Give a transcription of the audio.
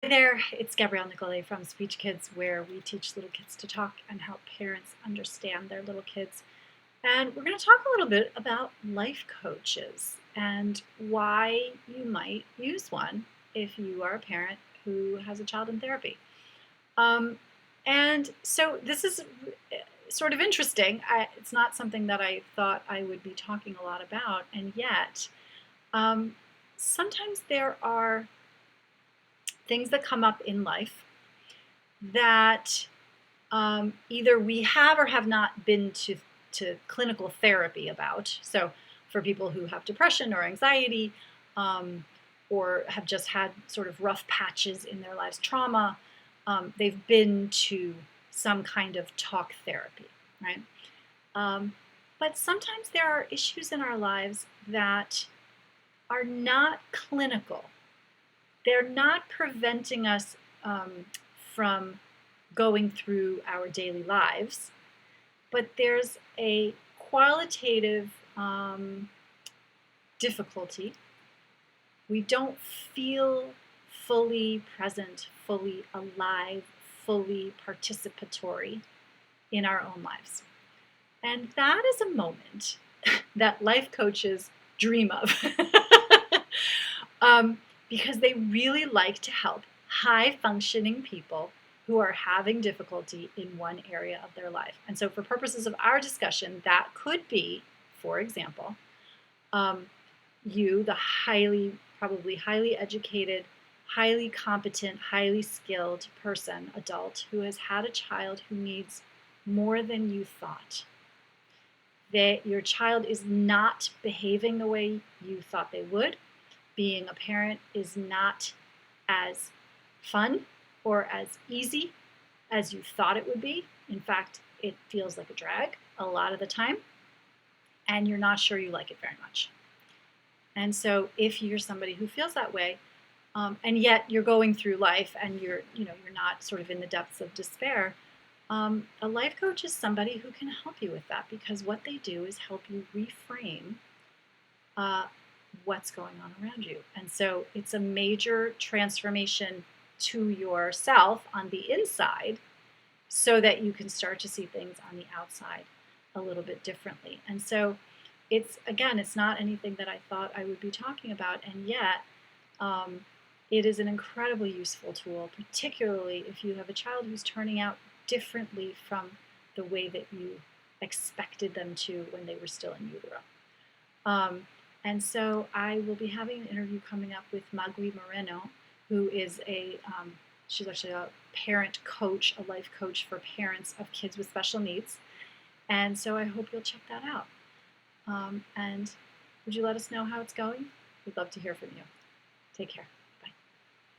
Hey there, it's Gabrielle Nicolay from Speech Kids, where we teach little kids to talk and help parents understand their little kids. And we're going to talk a little bit about life coaches and why you might use one if you are a parent who has a child in therapy. Um, and so this is sort of interesting. It's not something that I thought I would be talking a lot about, and yet um, sometimes there are things that come up in life that either we have or have not been to clinical therapy about. So, for people who have depression or anxiety, or have just had sort of rough patches in their lives, trauma, they've been to some kind of talk therapy, right? Um, but sometimes there are issues in our lives that are not clinical. They're not preventing us from going through our daily lives, but there's a qualitative difficulty. We don't feel fully present, fully alive, fully participatory in our own lives. And that is a moment that life coaches dream of um, because they really like to help high functioning people who are having difficulty in one area of their life. And so, for purposes of our discussion, that could be, for example, um, you, the probably highly educated, highly competent, highly skilled person, adult, who has had a child who needs more than you thought. That your child is not behaving the way you thought they would. Being a parent is not as fun or as easy as you thought it would be. In fact, it feels like a drag a lot of the time, and you're not sure you like it very much. And so, if you're somebody who feels that way, and yet you're going through life and you're not sort of in the depths of despair, a life coach is somebody who can help you with that, because what they do is help you reframe uh, what's going on around you. And so it's a major transformation to yourself on the inside so that you can start to see things on the outside a little bit differently. And so it's not anything that I thought I would be talking about, and yet um, it is an incredibly useful tool, particularly if you have a child who's turning out differently from the way that you expected them to when they were still in utero. Um, and so I will be having an interview coming up with Magui Moreno, who is she's actually a parent coach, a life coach for parents of kids with special needs. And so I hope you'll check that out. And would you let us know how it's going? We'd love to hear from you. Take care.